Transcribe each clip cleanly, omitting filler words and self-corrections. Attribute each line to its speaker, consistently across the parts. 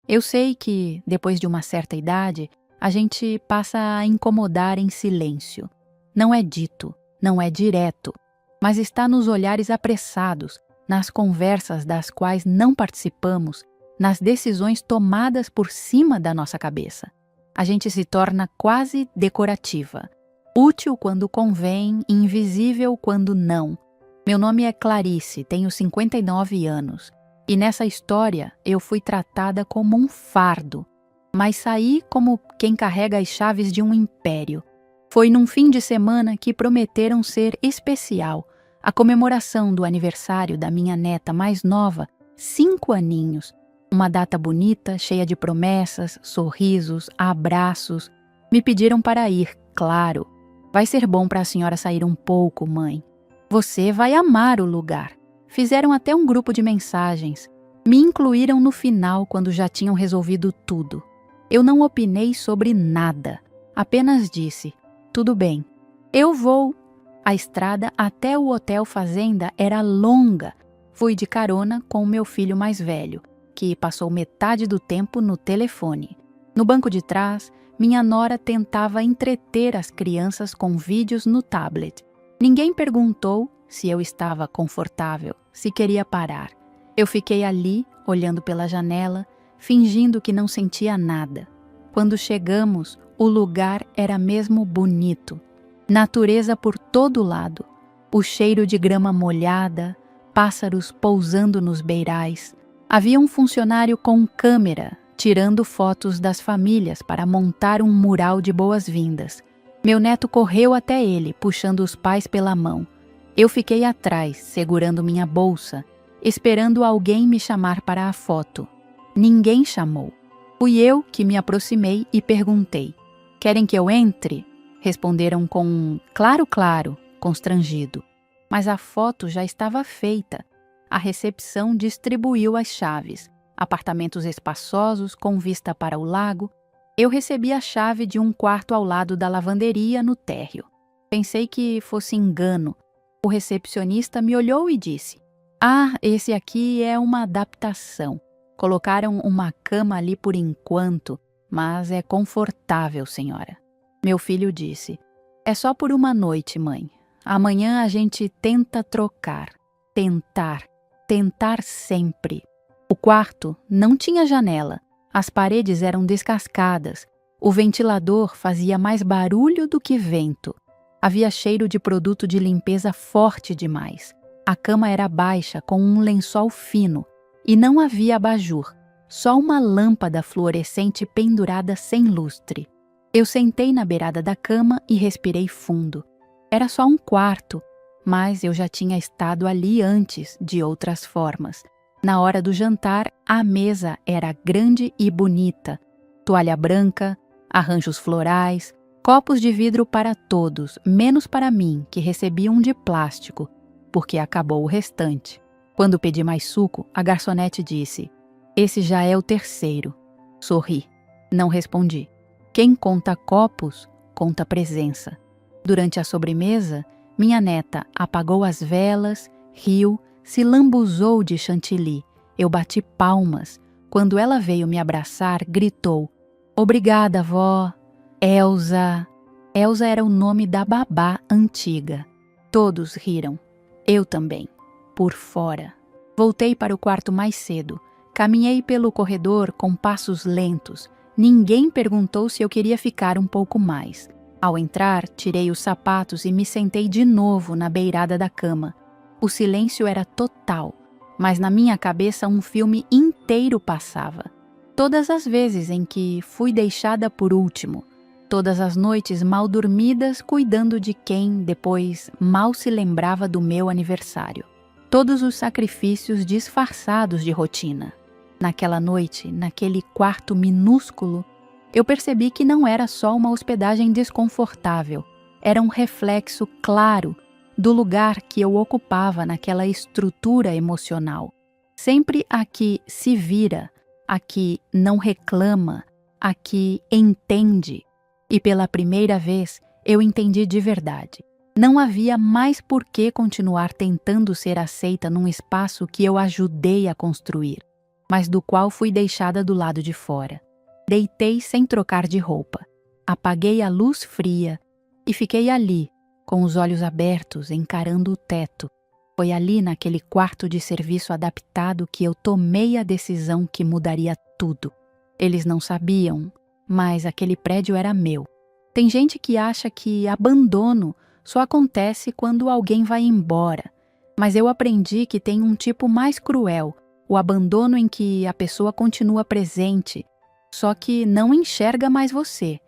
Speaker 1: Eu sei que, depois de uma certa idade, a gente passa a incomodar em silêncio. Não é dito, não é direto, mas está nos olhares apressados, nas conversas das quais não participamos, nas decisões tomadas por cima da nossa cabeça. A gente se torna quase decorativa, útil quando convém, invisível quando não. Meu nome é Clarice, tenho 59 anos. E nessa história eu fui tratada como um fardo, mas saí como quem carrega as chaves de um império. Foi num fim de semana que prometeram ser especial, a comemoração do aniversário da minha neta mais nova, 5 aninhos. Uma data bonita, cheia de promessas, sorrisos, abraços. Me pediram para ir, claro. Vai ser bom para a senhora sair um pouco, mãe. Você vai amar o lugar. Fizeram até um grupo de mensagens. Me incluíram no final quando já tinham resolvido tudo. Eu não opinei sobre nada. Apenas disse, tudo bem, eu vou. A estrada até o Hotel Fazenda era longa. Fui de carona com o meu filho mais velho, que passou metade do tempo no telefone. No banco de trás, minha nora tentava entreter as crianças com vídeos no tablet. Ninguém perguntou se eu estava confortável, se queria parar. Eu fiquei ali, olhando pela janela, fingindo que não sentia nada. Quando chegamos, o lugar era mesmo bonito. Natureza por todo lado, o cheiro de grama molhada, pássaros pousando nos beirais. Havia um funcionário com câmera, tirando fotos das famílias para montar um mural de boas-vindas. Meu neto correu até ele, puxando os pais pela mão. Eu fiquei atrás, segurando minha bolsa, esperando alguém me chamar para a foto. Ninguém chamou. Fui eu que me aproximei e perguntei. Querem que eu entre? Responderam com um claro, claro, constrangido. Mas a foto já estava feita. A recepção distribuiu as chaves. Apartamentos espaçosos com vista para o lago. Eu recebi a chave de um quarto ao lado da lavanderia no térreo. Pensei que fosse engano. O recepcionista me olhou e disse: "Ah, esse aqui é uma adaptação. Colocaram uma cama ali por enquanto, mas é confortável, senhora." Meu filho disse: "É só por uma noite, mãe. Amanhã a gente tenta trocar. Tentar sempre." O quarto não tinha janela. As paredes eram descascadas. O ventilador fazia mais barulho do que vento. Havia cheiro de produto de limpeza forte demais. A cama era baixa, com um lençol fino. E não havia abajur, só uma lâmpada fluorescente pendurada sem lustre. Eu sentei na beirada da cama e respirei fundo. Era só um quarto, mas eu já tinha estado ali antes, de outras formas. Na hora do jantar, a mesa era grande e bonita. Toalha branca, arranjos florais, copos de vidro para todos, menos para mim, que recebi um de plástico, porque acabou o restante. Quando pedi mais suco, a garçonete disse: "Esse já é o terceiro." Sorri. Não respondi. Quem conta copos, conta presença. Durante a sobremesa, minha neta apagou as velas, riu, se lambuzou de chantilly. Eu bati palmas. Quando ela veio me abraçar, gritou: "Obrigada, vó." Elsa. Elsa era o nome da babá antiga. Todos riram. Eu também. Por fora. Voltei para o quarto mais cedo. Caminhei pelo corredor com passos lentos. Ninguém perguntou se eu queria ficar um pouco mais. Ao entrar, tirei os sapatos e me sentei de novo na beirada da cama. O silêncio era total, mas na minha cabeça um filme inteiro passava. Todas as vezes em que fui deixada por último, todas as noites mal dormidas cuidando de quem depois mal se lembrava do meu aniversário. Todos os sacrifícios disfarçados de rotina. Naquela noite, naquele quarto minúsculo, eu percebi que não era só uma hospedagem desconfortável, era um reflexo claro do lugar que eu ocupava naquela estrutura emocional. Sempre aqui se vira, aqui não reclama, aqui entende. E pela primeira vez eu entendi de verdade. Não havia mais por que continuar tentando ser aceita num espaço que eu ajudei a construir. mas do qual fui deixada do lado de fora. Deitei sem trocar de roupa. Apaguei a luz fria e fiquei ali, com os olhos abertos, encarando o teto. Foi ali, naquele quarto de serviço adaptado, que eu tomei a decisão que mudaria tudo. Eles não sabiam, mas aquele prédio era meu. Tem gente que acha que abandono só acontece quando alguém vai embora. Mas eu aprendi que tem um tipo mais cruel, o abandono em que a pessoa continua presente, só que não enxerga mais você.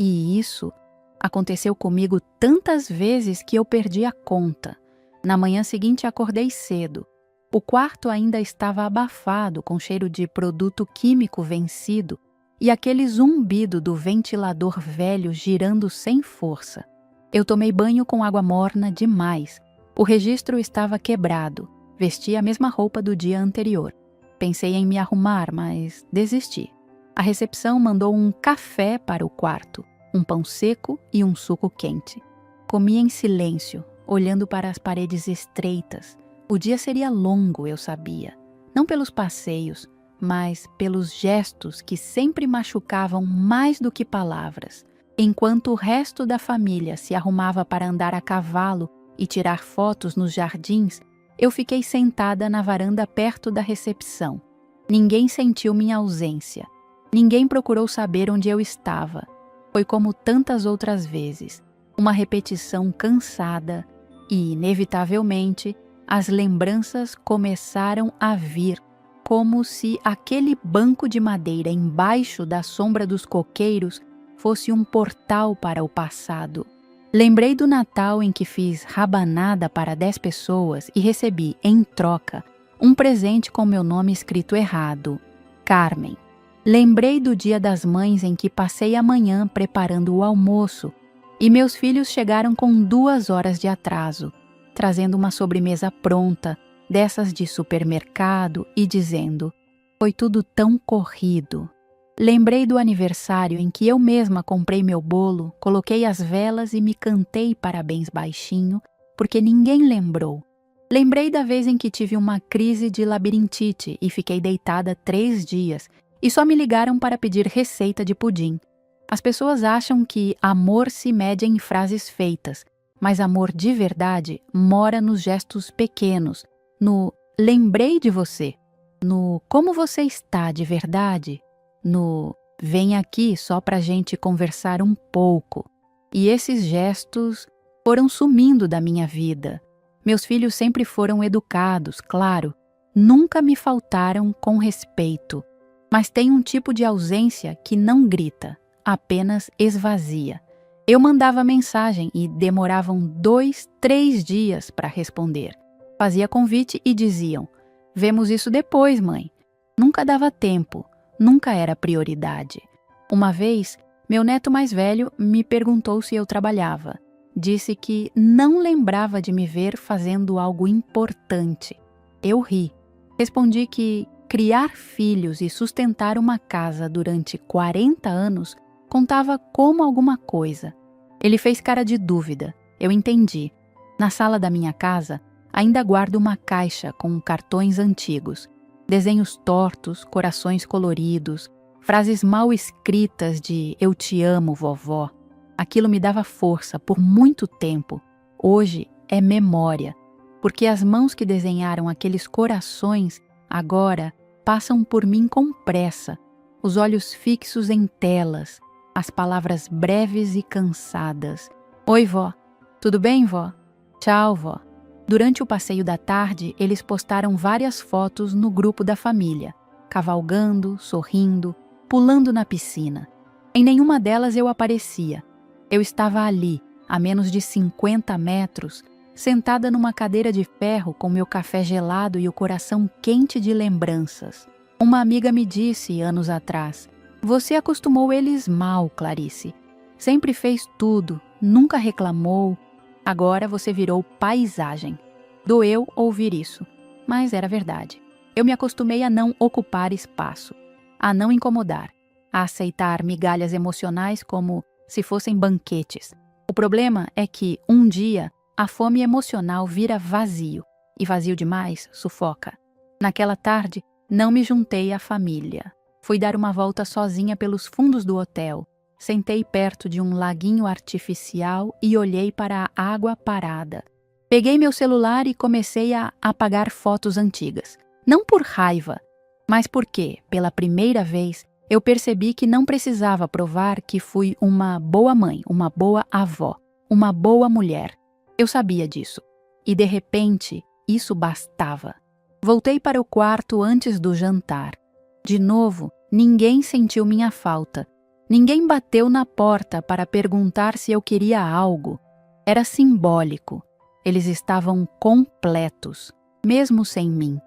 Speaker 1: E isso aconteceu comigo tantas vezes que eu perdi a conta. Na manhã seguinte acordei cedo. O quarto ainda estava abafado, com cheiro de produto químico vencido e aquele zumbido do ventilador velho girando sem força. Eu tomei banho com água morna demais. O registro estava quebrado. Vesti a mesma roupa do dia anterior. Pensei em me arrumar, mas desisti. A recepção mandou um café para o quarto, um pão seco e um suco quente. Comi em silêncio, olhando para as paredes estreitas. O dia seria longo, eu sabia. Não pelos passeios, mas pelos gestos que sempre machucavam mais do que palavras. Enquanto o resto da família se arrumava para andar a cavalo e tirar fotos nos jardins, eu fiquei sentada na varanda perto da recepção. Ninguém sentiu minha ausência. Ninguém procurou saber onde eu estava. Foi como tantas outras vezes, uma repetição cansada e, inevitavelmente, as lembranças começaram a vir, como se aquele banco de madeira embaixo da sombra dos coqueiros fosse um portal para o passado. Lembrei do Natal em que fiz rabanada para 10 pessoas e recebi, em troca, um presente com meu nome escrito errado, Carmen. Lembrei do Dia das Mães em que passei a manhã preparando o almoço e meus filhos chegaram com 2 horas de atraso, trazendo uma sobremesa pronta, dessas de supermercado, e dizendo: "Foi tudo tão corrido." Lembrei do aniversário em que eu mesma comprei meu bolo, coloquei as velas e me cantei parabéns baixinho, porque ninguém lembrou. Lembrei da vez em que tive uma crise de labirintite e fiquei deitada 3 dias, e só me ligaram para pedir receita de pudim. As pessoas acham que amor se mede em frases feitas, mas amor de verdade mora nos gestos pequenos, no "lembrei de você", no "como você está de verdade", no "vem aqui só pra gente conversar um pouco". E esses gestos foram sumindo da minha vida. Meus filhos sempre foram educados, claro, nunca me faltaram com respeito. Mas tem um tipo de ausência que não grita, apenas esvazia. Eu mandava mensagem e demoravam 2, 3 dias para responder. Fazia convite e diziam: "Vemos isso depois, mãe." Nunca dava tempo, nunca era prioridade. Uma vez, meu neto mais velho me perguntou se eu trabalhava. Disse que não lembrava de me ver fazendo algo importante. Eu ri. Respondi que criar filhos e sustentar uma casa durante 40 anos contava como alguma coisa. Ele fez cara de dúvida. Eu entendi. Na sala da minha casa, ainda guardo uma caixa com cartões antigos, desenhos tortos, corações coloridos, frases mal escritas de "eu te amo, vovó." Aquilo me dava força por muito tempo. Hoje é memória, porque as mãos que desenharam aqueles corações agora passam por mim com pressa, os olhos fixos em telas, as palavras breves e cansadas. "Oi, vó." "Tudo bem, vó?" "Tchau, vó." Durante o passeio da tarde, eles postaram várias fotos no grupo da família, cavalgando, sorrindo, pulando na piscina. Em nenhuma delas eu aparecia. Eu estava ali, a menos de 50 metros, sentada numa cadeira de ferro com meu café gelado e o coração quente de lembranças. Uma amiga me disse, anos atrás: "Você acostumou eles mal, Clarice. Sempre fez tudo, nunca reclamou. Agora você virou paisagem." Doeu ouvir isso, mas era verdade. Eu me acostumei a não ocupar espaço, a não incomodar, a aceitar migalhas emocionais como se fossem banquetes. O problema é que, um dia, a fome emocional vira vazio, e vazio demais sufoca. Naquela tarde, Não me juntei à família. Fui dar uma volta sozinha pelos fundos do hotel. Sentei perto de um laguinho artificial e olhei para a água parada. Peguei meu celular e comecei a apagar fotos antigas. Não por raiva, mas porque, pela primeira vez, eu percebi que não precisava provar que fui uma boa mãe, uma boa avó, uma boa mulher. Eu sabia disso. E, de repente, isso bastava. Voltei para o quarto antes do jantar. De novo, ninguém sentiu minha falta. Ninguém bateu na porta para perguntar se eu queria algo. Era simbólico. Eles estavam completos, mesmo sem mim.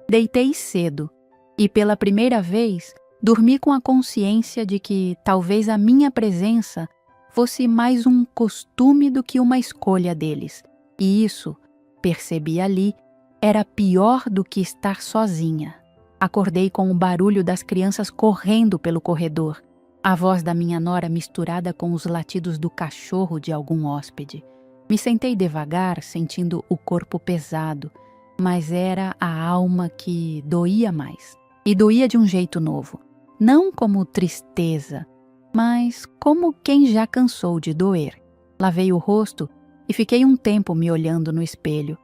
Speaker 1: Deitei cedo e, pela primeira vez, dormi com a consciência de que talvez a minha presença fosse mais um costume do que uma escolha deles. E isso, percebi ali, era pior do que estar sozinha. Acordei com o barulho das crianças correndo pelo corredor, a voz da minha nora misturada com os latidos do cachorro de algum hóspede. Me sentei devagar, sentindo o corpo pesado, mas era a alma que doía mais. E doía de um jeito novo. Não como tristeza, mas como quem já cansou de doer. Lavei o rosto e fiquei um tempo me olhando no espelho.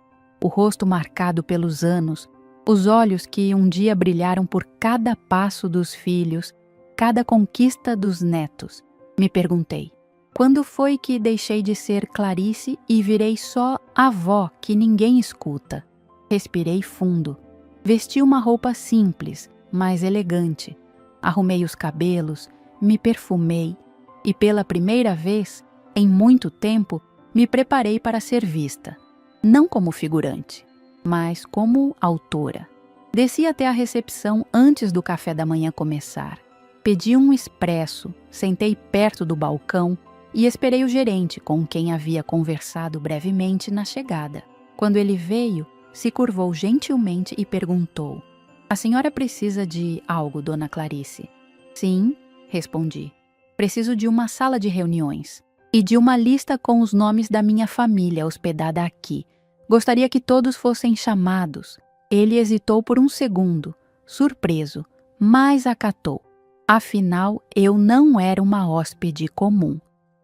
Speaker 1: O rosto marcado pelos anos, os olhos que um dia brilharam por cada passo dos filhos, cada conquista dos netos. Me perguntei, quando foi que deixei de ser Clarice e virei só avó que ninguém escuta? Respirei fundo. Vesti uma roupa simples, mas elegante. Arrumei os cabelos, me perfumei e, pela primeira vez, em muito tempo, me preparei para ser vista. Não como figurante, mas como autora. Desci até a recepção antes do café da manhã começar. Pedi um expresso, sentei perto do balcão e esperei o gerente, com quem havia conversado brevemente na chegada. Quando ele veio, se curvou gentilmente e perguntou: "A senhora precisa de algo, dona Clarice?" "Sim", respondi. "Preciso de uma sala de reuniões e de uma lista com os nomes da minha família hospedada aqui. Gostaria que todos fossem chamados." Ele hesitou por um segundo, surpreso, mas acatou. Afinal, eu não era uma hóspede comum.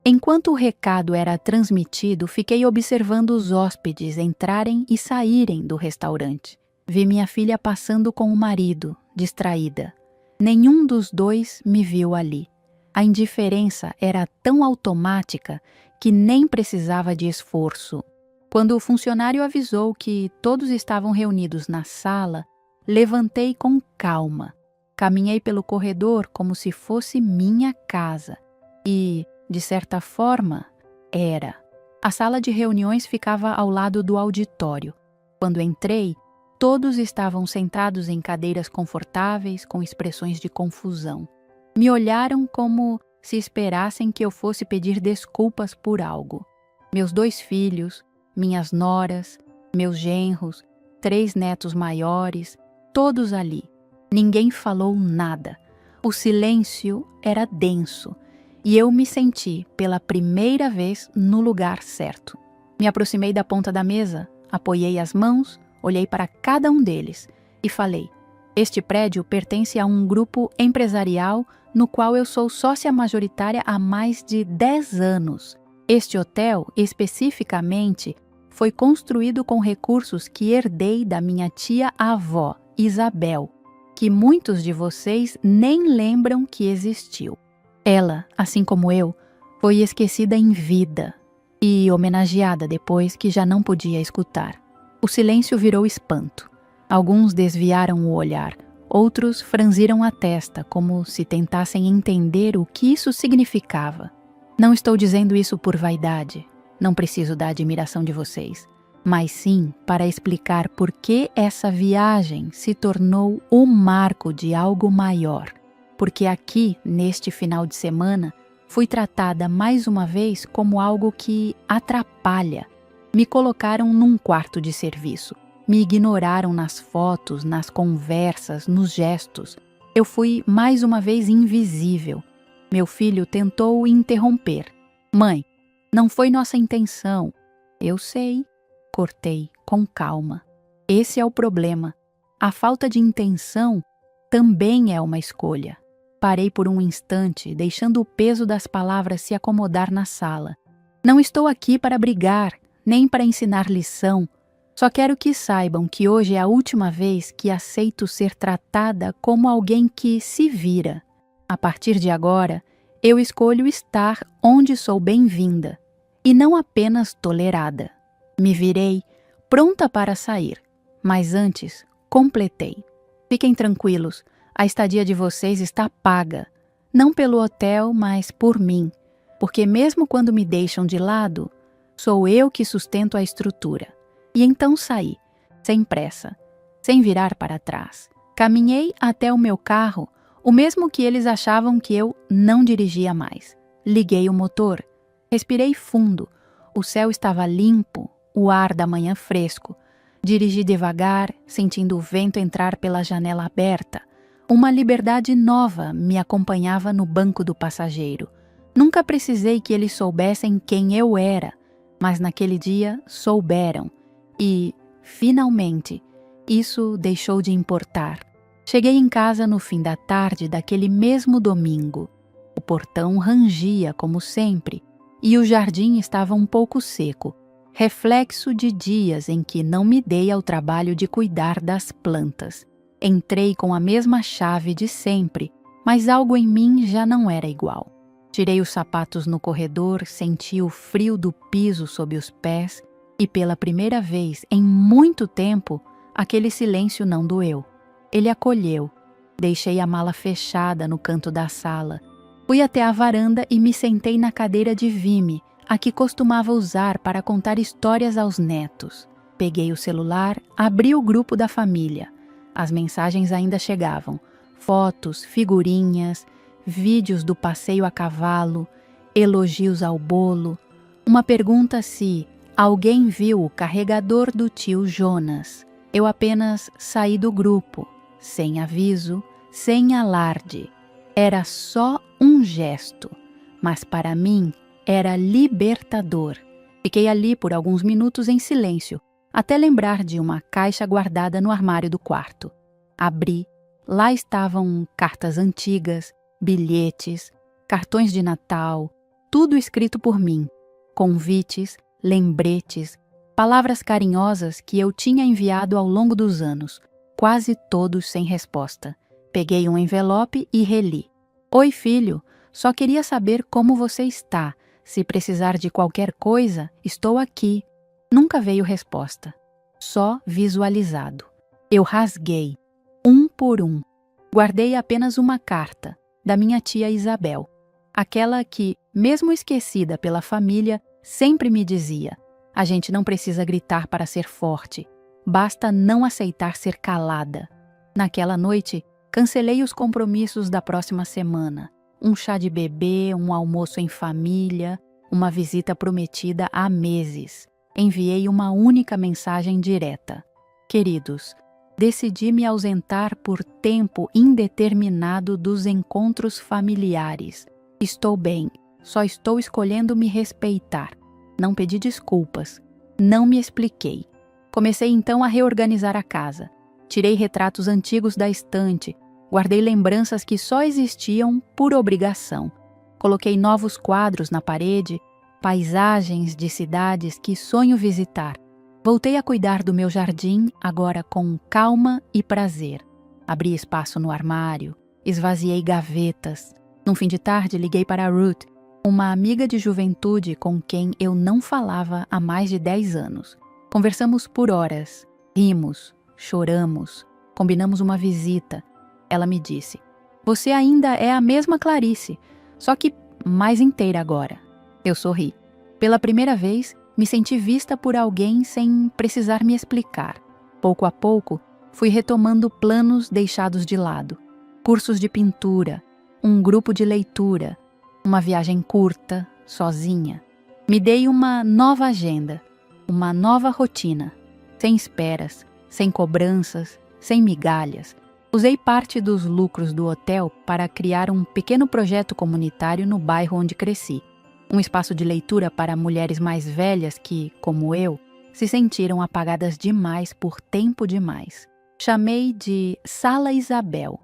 Speaker 1: Enquanto o recado era transmitido, fiquei observando os hóspedes entrarem e saírem do restaurante. Vi minha filha passando com o marido, distraída. Nenhum dos dois me viu ali. A indiferença era tão automática que nem precisava de esforço. Quando o funcionário avisou que todos estavam reunidos na sala, levantei com calma. Caminhei pelo corredor como se fosse minha casa. E, de certa forma, era. A sala de reuniões ficava ao lado do auditório. Quando entrei, todos estavam sentados em cadeiras confortáveis com expressões de confusão. Me olharam como se esperassem que eu fosse pedir desculpas por algo. Meus 2 filhos, minhas noras, meus genros, 3 netos maiores, todos ali. Ninguém falou nada. O silêncio era denso e eu me senti, pela primeira vez, no lugar certo. Me aproximei da ponta da mesa, apoiei as mãos, olhei para cada um deles e falei: "Este prédio pertence a um grupo empresarial no qual eu sou sócia majoritária há mais de 10 anos. Este hotel, especificamente, foi construído com recursos que herdei da minha tia-avó, Isabel, que muitos de vocês nem lembram que existiu. Ela, assim como eu, foi esquecida em vida e homenageada depois que já não podia escutar." O silêncio virou espanto. Alguns desviaram o olhar, outros franziram a testa, como se tentassem entender o que isso significava. Não estou dizendo isso por vaidade, não preciso da admiração de vocês, mas sim para explicar por que essa viagem se tornou o marco de algo maior. Porque aqui, neste final de semana, fui tratada mais uma vez como algo que atrapalha. Me colocaram num quarto de serviço. Me ignoraram nas fotos, nas conversas, nos gestos. Eu fui mais uma vez invisível. Meu filho tentou interromper. "Mãe, não foi nossa intenção." "Eu sei", cortei com calma. "Esse é o problema. A falta de intenção também é uma escolha. Parei por um instante, deixando o peso das palavras se acomodar na sala. Não estou aqui para brigar, nem para ensinar lição. Só quero que saibam que hoje é a última vez que aceito ser tratada como alguém que se vira. A partir de agora, eu escolho estar onde sou bem-vinda e não apenas tolerada. Me virei, pronta para sair, mas antes completei. Fiquem tranquilos, a estadia de vocês está paga, não pelo hotel, mas por mim, porque mesmo quando me deixam de lado, sou eu que sustento a estrutura. E então saí, sem pressa, sem virar para trás. Caminhei até o meu carro, o mesmo que eles achavam que eu não dirigia mais. Liguei o motor, respirei fundo, o céu estava limpo, o ar da manhã fresco. Dirigi devagar, sentindo o vento entrar pela janela aberta. Uma liberdade nova me acompanhava no banco do passageiro. Nunca precisei que eles soubessem quem eu era, mas naquele dia souberam. E, finalmente, isso deixou de importar. Cheguei em casa no fim da tarde daquele mesmo domingo. O portão rangia como sempre e o jardim estava um pouco seco, reflexo de dias em que não me dei ao trabalho de cuidar das plantas. Entrei com a mesma chave de sempre, mas algo em mim já não era igual. Tirei os sapatos no corredor, senti o frio do piso sob os pés e pela primeira vez em muito tempo, aquele silêncio não doeu. Ele acolheu. Deixei a mala fechada no canto da sala. Fui até a varanda e me sentei na cadeira de Vime, a que costumava usar para contar histórias aos netos. Peguei o celular, abri o grupo da família. As mensagens ainda chegavam. Fotos, figurinhas, vídeos do passeio a cavalo, elogios ao bolo. Uma pergunta se alguém viu o carregador do tio Jonas. Eu apenas saí do grupo, sem aviso, sem alarde. Era só um gesto, mas para mim era libertador. Fiquei ali por alguns minutos em silêncio, até lembrar de uma caixa guardada no armário do quarto. Abri, lá estavam cartas antigas, bilhetes, cartões de Natal, tudo escrito por mim, convites, lembretes, palavras carinhosas que eu tinha enviado ao longo dos anos, quase todos sem resposta. Peguei um envelope e reli. Oi, filho, só queria saber como você está. Se precisar de qualquer coisa, estou aqui. Nunca veio resposta. Só visualizado. Eu rasguei, um por um. Guardei apenas uma carta, da minha tia Isabel. Aquela que, mesmo esquecida pela família, sempre me dizia: a gente não precisa gritar para ser forte, basta não aceitar ser calada. Naquela noite, cancelei os compromissos da próxima semana. Um chá de bebê, um almoço em família, uma visita prometida há meses. Enviei uma única mensagem direta: queridos, decidi me ausentar por tempo indeterminado dos encontros familiares. Estou bem, só estou escolhendo me respeitar. Não pedi desculpas, não me expliquei. Comecei então a reorganizar a casa. Tirei retratos antigos da estante, guardei lembranças que só existiam por obrigação. Coloquei novos quadros na parede, paisagens de cidades que sonho visitar. Voltei a cuidar do meu jardim, agora com calma e prazer. Abri espaço no armário, esvaziei gavetas. Num fim de tarde, liguei para a Ruth, uma amiga de juventude com quem eu não falava há mais de 10 anos. Conversamos por horas, rimos, choramos, combinamos uma visita. Ela me disse: você ainda é a mesma Clarice, só que mais inteira agora. Eu sorri. Pela primeira vez, me senti vista por alguém sem precisar me explicar. Pouco a pouco, fui retomando planos deixados de lado. Cursos de pintura, um grupo de leitura, uma viagem curta, sozinha. Me dei uma nova agenda, uma nova rotina, sem esperas, sem cobranças, sem migalhas. Usei parte dos lucros do hotel para criar um pequeno projeto comunitário no bairro onde cresci. Um espaço de leitura para mulheres mais velhas que, como eu, se sentiram apagadas demais por tempo demais. Chamei de Sala Isabel.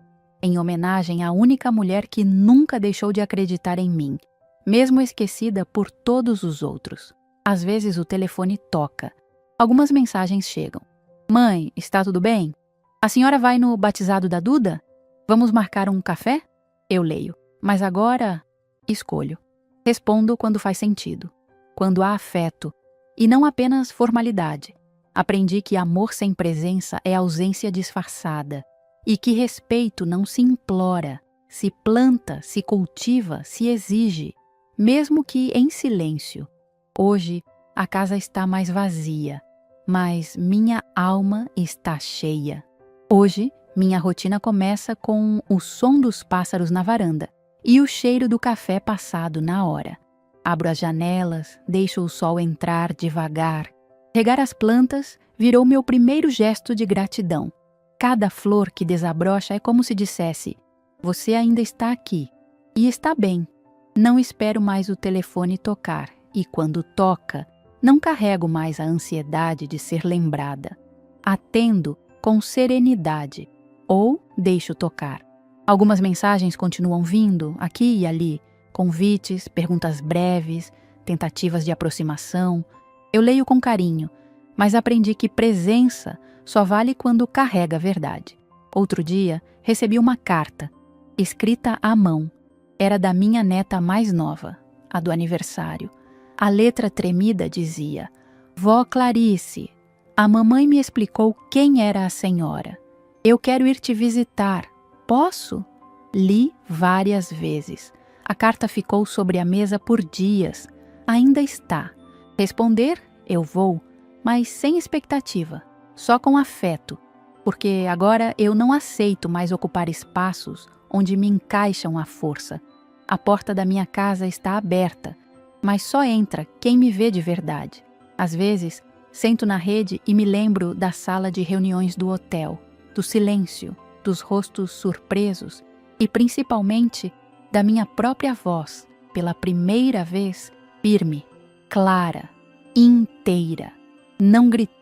Speaker 1: em homenagem à única mulher que nunca deixou de acreditar em mim, mesmo esquecida por todos os outros. Às vezes o telefone toca. Algumas mensagens chegam. Mãe, está tudo bem? A senhora vai no batizado da Duda? Vamos marcar um café? Eu leio. Mas agora, escolho. Respondo quando faz sentido. Quando há afeto. E não apenas formalidade. Aprendi que amor sem presença é ausência disfarçada. E que respeito não se implora, se planta, se cultiva, se exige, mesmo que em silêncio. Hoje, a casa está mais vazia, mas minha alma está cheia. Hoje, minha rotina começa com o som dos pássaros na varanda e o cheiro do café passado na hora. Abro as janelas, deixo o sol entrar devagar. Regar as plantas virou meu primeiro gesto de gratidão. Cada flor que desabrocha é como se dissesse: você ainda está aqui. E está bem. Não espero mais o telefone tocar. E quando toca, não carrego mais a ansiedade de ser lembrada. Atendo com serenidade. Ou deixo tocar. Algumas mensagens continuam vindo, aqui e ali. Convites, perguntas breves, tentativas de aproximação. Eu leio com carinho, mas aprendi que presença só vale quando carrega a verdade. Outro dia, recebi uma carta, escrita à mão. Era da minha neta mais nova, a do aniversário. A letra tremida dizia: Vó Clarice, a mamãe me explicou quem era a senhora. Eu quero ir te visitar. Posso? Li várias vezes. A carta ficou sobre a mesa por dias. Ainda está. Responder, eu vou, mas sem expectativa, só com afeto, porque agora eu não aceito mais ocupar espaços onde me encaixam à força. A porta da minha casa está aberta, mas só entra quem me vê de verdade. Às vezes, sento na rede e me lembro da sala de reuniões do hotel, do silêncio, dos rostos surpresos e, principalmente, da minha própria voz, pela primeira vez, firme, clara, inteira, não gritando.